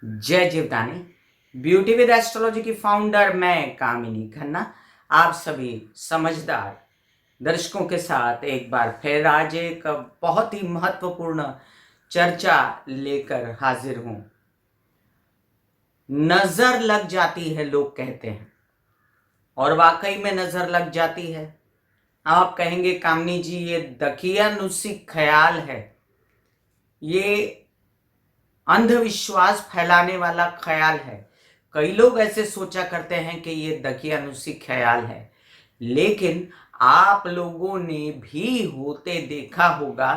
जय Jivdani. Beauty with astrology की founder मैं कामिनी खन्ना आप सभी समझदार दर्शकों के साथ एक बार फिर आज एक बहुत ही महत्वपूर्ण चर्चा लेकर हाजिर हूं। नजर लग जाती है लोग कहते हैं, और वाकई में नजर लग जाती है। आप कहेंगे कामिनी जी ये दकियानुसी ख्याल है, ये अंधविश्वास फैलाने वाला ख्याल है। कई लोग ऐसे सोचा करते हैं कि ये दकियानुसी ख्याल है, लेकिन आप लोगों ने भी होते देखा होगा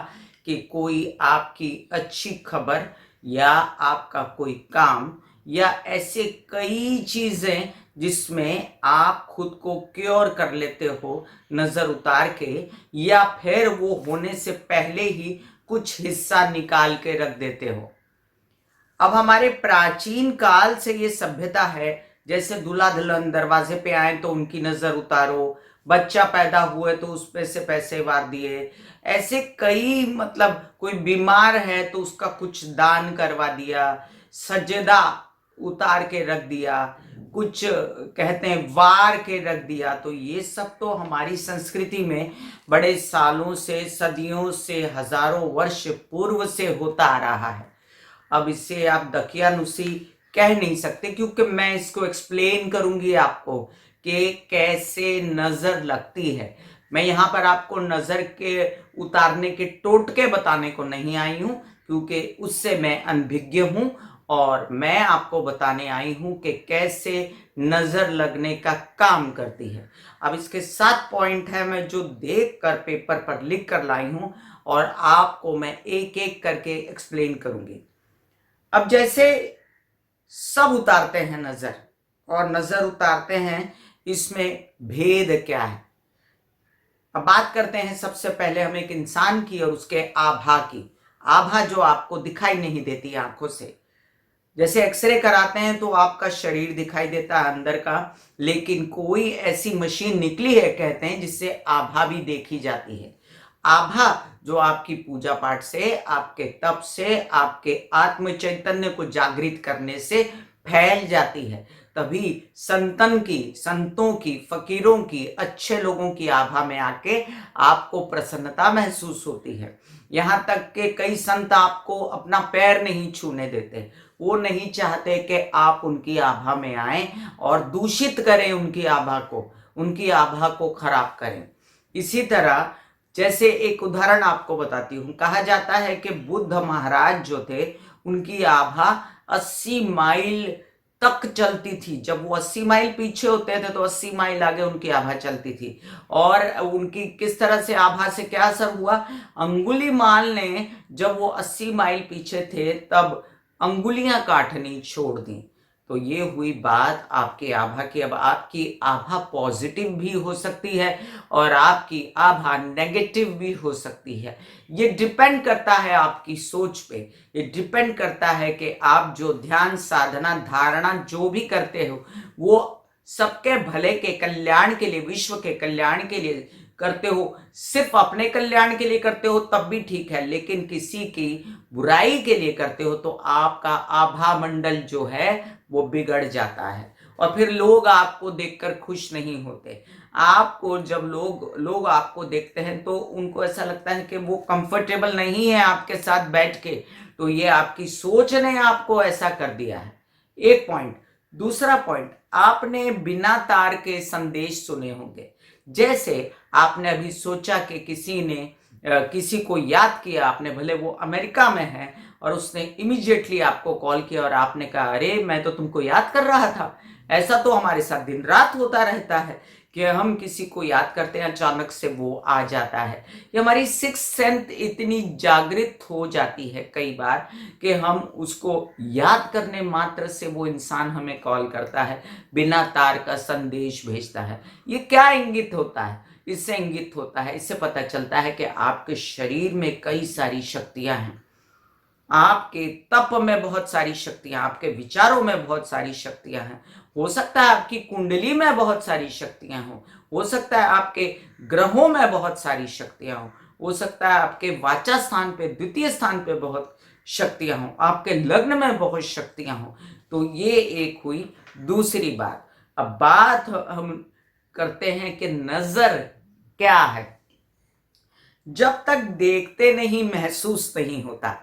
कि कोई आपकी अच्छी खबर या आपका कोई काम या ऐसे कई चीजें जिसमें आप खुद को क्योर कर लेते हो नजर उतार के, या फिर वो होने से पहले ही कुछ हिस्सा निकाल के रख देते हो। अब हमारे प्राचीन काल से ये सभ्यता है, जैसे दूल्हा दुल्हन दरवाजे पे आए तो उनकी नजर उतारो, बच्चा पैदा हुए तो उस पे से पैसे वार दिए, ऐसे कई कोई बीमार है तो उसका कुछ दान करवा दिया, सजदा उतार के रख दिया, कुछ कहते हैं वार के रख दिया। तो ये सब तो हमारी संस्कृति में बड़े सालों से, सदियों से, हजारों वर्ष पूर्व से होता आ रहा है। अब इसे आप दकियानुसी कह नहीं सकते, क्योंकि मैं इसको एक्सप्लेन करूंगी आपको कि कैसे नजर लगती है। मैं यहाँ पर आपको नजर के उतारने के टोटके बताने को नहीं आई हूं, क्योंकि उससे मैं अनभिज्ञ हूं, और मैं आपको बताने आई हूं कि कैसे नजर लगने का काम करती है। अब इसके 7 पॉइंट है, मैं जो देख कर पेपर पर लिख कर लाई हूं, और आपको मैं एक एक करके एक्सप्लेन करूंगी। अब जैसे सब उतारते हैं नजर, और नजर उतारते हैं, इसमें भेद क्या है। अब बात करते हैं सबसे पहले हम एक इंसान की और उसके आभा की। आभा जो आपको दिखाई नहीं देती आंखों से। जैसे एक्सरे कराते हैं तो आपका शरीर दिखाई देता है अंदर का, लेकिन कोई ऐसी मशीन निकली है कहते हैं जिससे आभा भी देखी जाती है। आभा जो आपकी पूजा पाठ से, आपके तप से, आपके आत्म चैतन्य को जागृत करने से फैल जाती है। तभी संतों की, फकीरों की, अच्छे लोगों की आभा में आके आपको प्रसन्नता महसूस होती है। यहां तक कि कई संत आपको अपना पैर नहीं छूने देते। वो नहीं चाहते कि आप उनकी आभा में आए और दूषित करें उनकी आभा को खराब करें। इसी तरह जैसे एक उदाहरण आपको बताती हूं, कहा जाता है कि बुद्ध महाराज जो थे उनकी आभा 80 माइल तक चलती थी। जब वो 80 माइल पीछे होते थे तो 80 माइल आगे उनकी आभा चलती थी। और उनकी किस तरह से आभा से क्या असर हुआ, अंगुलीमाल ने जब वो 80 माइल पीछे थे तब अंगुलियां काटनी छोड़ दी। तो ये हुई बात आपके आभा की। अब आपकी आभा पॉजिटिव भी हो सकती है और आपकी आभा नेगेटिव भी हो सकती है। ये डिपेंड करता है आपकी सोच पे। ये डिपेंड करता है कि आप जो ध्यान, साधना, धारणा जो भी करते हो वो सबके भले के कल्याण के लिए, विश्व के कल्याण के लिए करते हो। सिर्फ अपने कल्याण के लिए करते हो तब भी ठीक है, लेकिन किसी की बुराई के लिए करते हो तो आपका आभा मंडल जो है वो बिगड़ जाता है, और फिर लोग आपको देखकर खुश नहीं होते। आपको जब लोग आपको देखते हैं तो उनको ऐसा लगता है कि वो कंफर्टेबल नहीं है आपके साथ बैठ के। तो ये आपकी सोच ने आपको ऐसा कर दिया है। एक पॉइंट। दूसरा पॉइंट, आपने बिना तार के संदेश सुने होंगे। जैसे आपने अभी सोचा कि किसी ने किसी को याद किया, आपने, भले वो अमेरिका में है, और उसने इमीडिएटली आपको कॉल किया और आपने कहा अरे मैं तो तुमको याद कर रहा था। ऐसा तो हमारे साथ दिन रात होता रहता है कि हम किसी को याद करते हैं, अचानक से वो आ जाता है। ये हमारी सिक्स सेंस इतनी जागृत हो जाती है कई बार कि हम उसको याद करने मात्र से वो इंसान हमें कॉल करता है, बिना तार का संदेश भेजता है। ये क्या इंगित होता है? इससे इंगित होता है, इससे पता चलता है कि आपके शरीर में कई सारी शक्तियां हैं। आपके तप में बहुत सारी शक्तियां, आपके विचारों में बहुत सारी शक्तियां हैं। हो सकता है आपकी कुंडली में बहुत सारी शक्तियां हो सकता है आपके ग्रहों में बहुत सारी शक्तियां हो सकता है आपके वाचा स्थान पे, द्वितीय स्थान पे बहुत शक्तियां हों, आपके लग्न में बहुत शक्तियां हों। तो ये एक हुई दूसरी बात। अब बात हम करते हैं कि नजर क्या है। जब तक देखते नहीं महसूस नहीं होता,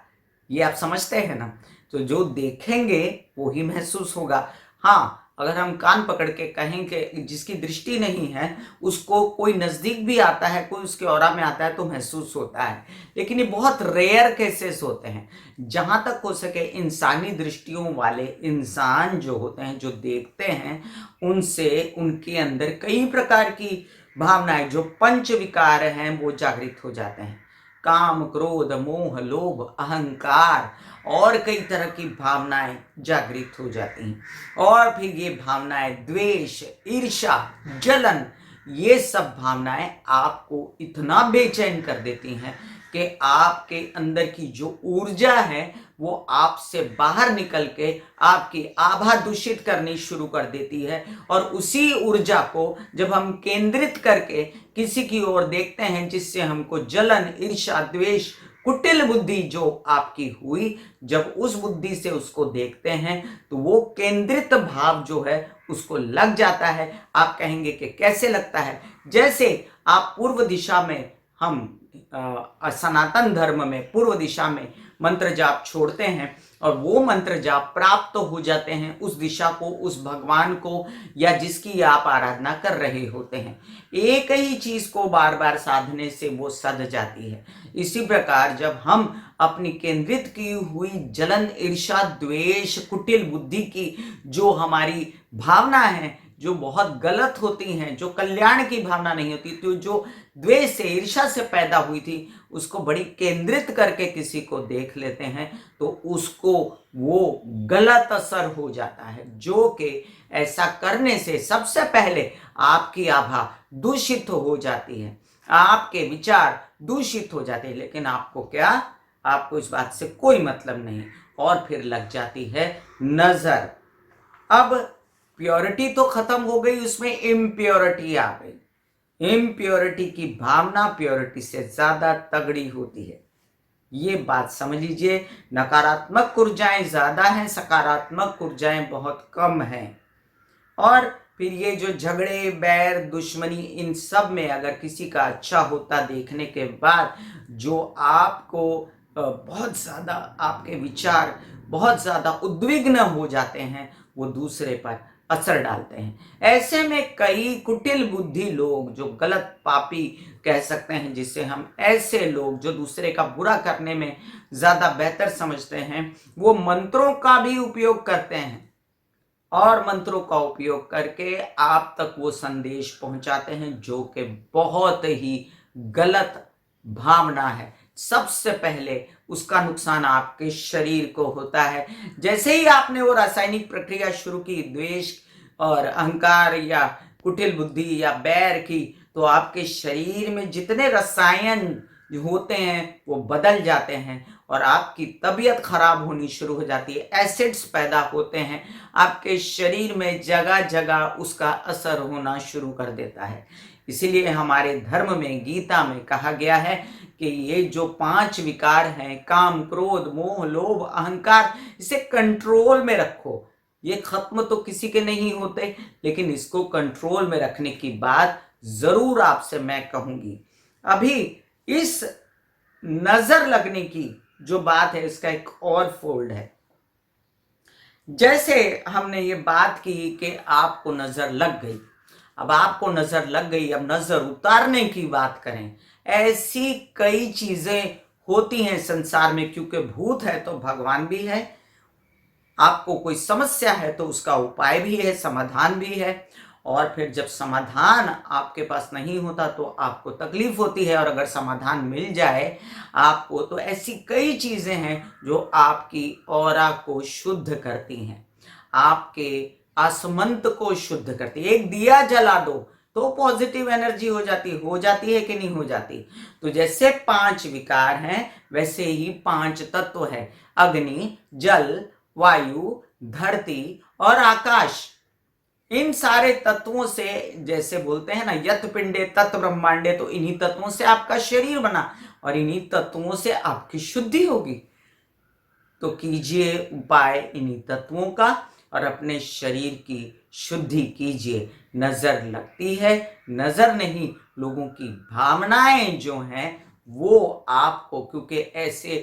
ये आप समझते हैं ना। तो जो देखेंगे वो ही महसूस होगा। हाँ, अगर हम कान पकड़ के कहें कि जिसकी दृष्टि नहीं है उसको कोई नजदीक भी आता है, कोई उसके ऑरा में आता है तो महसूस होता है, लेकिन ये बहुत रेयर केसेस होते हैं। जहां तक हो सके इंसानी दृष्टियों वाले इंसान जो होते हैं, जो देखते हैं, उनसे उनके अंदर कई प्रकार की भावनाएं, जो पंच विकार हैं, वो जागृत हो जाते हैं। काम, क्रोध, मोह, लोभ, अहंकार और कई तरह की भावनाएं जागृत हो जाती हैं। और फिर ये भावनाएं द्वेष, ईर्ष्या, जलन, ये सब भावनाएं आपको इतना बेचैन कर देती हैं कि आपके अंदर की जो ऊर्जा है वो आपसे बाहर निकल के आपकी आभा दूषित करनी शुरू कर देती है। और उसी ऊर्जा को जब हम केंद्रित करके किसी की ओर देखते हैं, जिससे हमको जलन, ईर्ष्या, द्वेष, कुटिल बुद्धि जो आपकी हुई, जब उस बुद्धि से उसको देखते हैं तो वो केंद्रित भाव जो है उसको लग जाता है। आप कहेंगे कि कैसे लगता है? जैसे आप पूर्व दिशा में, हम सनातन धर्म में पूर्व दिशा में मंत्र जाप छोड़ते हैं और वो मंत्र जाप प्राप्त हो जाते हैं उस दिशा को, उस भगवान को, या जिसकी आप आराधना कर रहे होते हैं। एक ही चीज को बार बार साधने से वो सध जाती है। इसी प्रकार जब हम अपनी केंद्रित की हुई जलन, ईर्ष्या, द्वेष, कुटिल बुद्धि की जो हमारी भावना है, जो बहुत गलत होती हैं, जो कल्याण की भावना नहीं होती, तो जो द्वेष से, ईर्ष्या से पैदा हुई थी, उसको बड़ी केंद्रित करके किसी को देख लेते हैं तो उसको वो गलत असर हो जाता है। जो कि ऐसा करने से सबसे पहले आपकी आभा दूषित हो जाती है, आपके विचार दूषित हो जाते हैं, लेकिन आपको क्या, आपको इस बात से कोई मतलब नहीं, और फिर लग जाती है नजर। अब प्योरिटी तो खत्म हो गई, उसमें इम्प्योरिटी आ गई। इम्प्योरिटी की भावना प्योरिटी से ज्यादा तगड़ी होती है, ये बात समझ लीजिए। नकारात्मक ऊर्जाएं ज्यादा हैं, सकारात्मक ऊर्जाएं बहुत कम हैं। और फिर ये जो झगड़े, बैर, दुश्मनी, इन सब में अगर किसी का अच्छा होता देखने के बाद जो आपको बहुत ज्यादा, आपके विचार बहुत ज्यादा उद्विग्न हो जाते हैं, वो दूसरे पर असर डालते हैं। ऐसे में कई कुटिल बुद्धि लोग, जो गलत पापी कह सकते हैं जिसे हम, ऐसे लोग जो दूसरे का बुरा करने में ज्यादा बेहतर समझते हैं, वो मंत्रों का भी उपयोग करते हैं और मंत्रों का उपयोग करके आप तक वो संदेश पहुंचाते हैं जो कि बहुत ही गलत भावना है। सबसे पहले उसका नुकसान आपके शरीर को होता है। जैसे ही आपने वो रासायनिक प्रक्रिया शुरू की, द्वेष और अहंकार या कुटिल बुद्धि या बैर की, तो आपके शरीर में जितने रसायन होते हैं वो बदल जाते हैं और आपकी तबीयत खराब होनी शुरू हो जाती है। एसिड्स पैदा होते हैं आपके शरीर में, जगह जगह उसका असर होना शुरू कर देता है। इसीलिए हमारे धर्म में, गीता में कहा गया है कि ये जो 5 विकार हैं, काम, क्रोध, मोह, लोभ, अहंकार, इसे कंट्रोल में रखो। ये खत्म तो किसी के नहीं होते, लेकिन इसको कंट्रोल में रखने की बात जरूर आपसे मैं कहूंगी। अभी इस नजर लगने की जो बात है, इसका एक और फोल्ड है। जैसे हमने ये बात की कि आपको नजर लग गई, अब आपको नजर लग गई, अब नजर उतारने की बात करें। ऐसी कई चीजें होती हैं संसार में, क्योंकि भूत है तो भगवान भी है, आपको कोई समस्या है तो उसका उपाय भी है, समाधान भी है। और फिर जब समाधान आपके पास नहीं होता तो आपको तकलीफ होती है, और अगर समाधान मिल जाए आपको, तो ऐसी कई चीजें हैं जो आपकी ऑरा को शुद्ध करती हैं, आपके आसमंत को शुद्ध करती है। एक दिया जला दो तो पॉजिटिव एनर्जी हो जाती है कि नहीं हो जाती? तो जैसे 5 विकार हैं, वैसे ही 5 तत्व है, अग्नि, जल, वायु, धरती और आकाश। इन सारे तत्वों से, जैसे बोलते हैं ना, यत पिंडे तत् ब्रह्मांडे, तो इन्हीं तत्वों से आपका शरीर बना। और इन्हीं तत्वों से आपकी शुद्धि होगी। तो कीजिए उपाय इन्हीं तत्वों का और अपने शरीर की शुद्धि कीजिए। नजर लगती है, नजर नहीं, लोगों की भावनाएं जो हैं वो आपको, क्योंकि ऐसे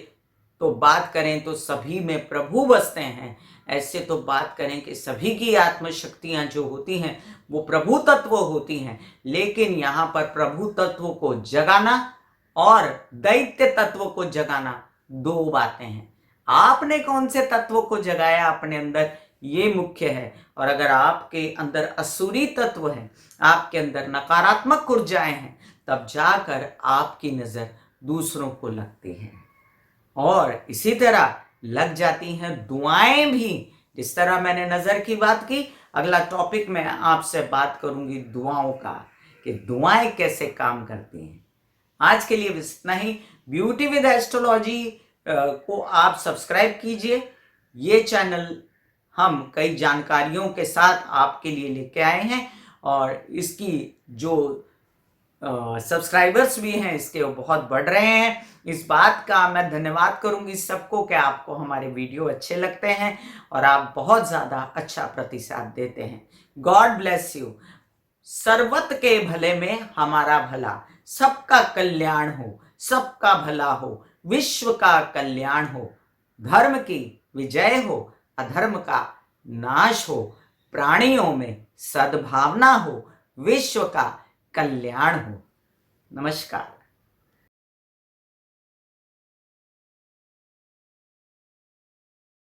तो बात करें तो सभी में प्रभु बसते हैं, ऐसे तो बात करें कि सभी की आत्मशक्तियां जो होती हैं वो प्रभु तत्व होती हैं, लेकिन यहाँ पर प्रभु तत्व को जगाना और दैत्य तत्व को जगाना दो बातें हैं। आपने कौन से तत्व को जगाया अपने अंदर, ये मुख्य है। और अगर आपके अंदर असुरी तत्व है, आपके अंदर नकारात्मक ऊर्जाएं हैं, तब जाकर आपकी नजर दूसरों को लगती है और इसी तरह लग जाती हैं दुआएं भी। जिस तरह मैंने नजर की बात की, अगला टॉपिक मैं आपसे बात करूंगी दुआओं का, कि दुआएं कैसे काम करती हैं। आज के लिए बस इतना ही। ब्यूटी विद एस्ट्रोलॉजी को आप सब्सक्राइब कीजिए। ये चैनल हम कई जानकारियों के साथ आपके लिए लेके आए हैं और इसकी जो सब्सक्राइबर्स भी हैं इसके वो बहुत बढ़ रहे हैं। इस बात का मैं धन्यवाद करूंगी सबको कि आपको हमारे वीडियो अच्छे लगते हैं और आप बहुत ज़्यादा अच्छा प्रतिसाद देते हैं। God bless you. सर्वत के भले में हमारा भला, सबका कल्याण हो, सबका भला हो, विश्व का कल्याण हो, धर्म की विजय हो, अधर्म का नाश हो, प्राणियों में सद्भावना हो, विश्व का कल्याण हो। नमस्कार।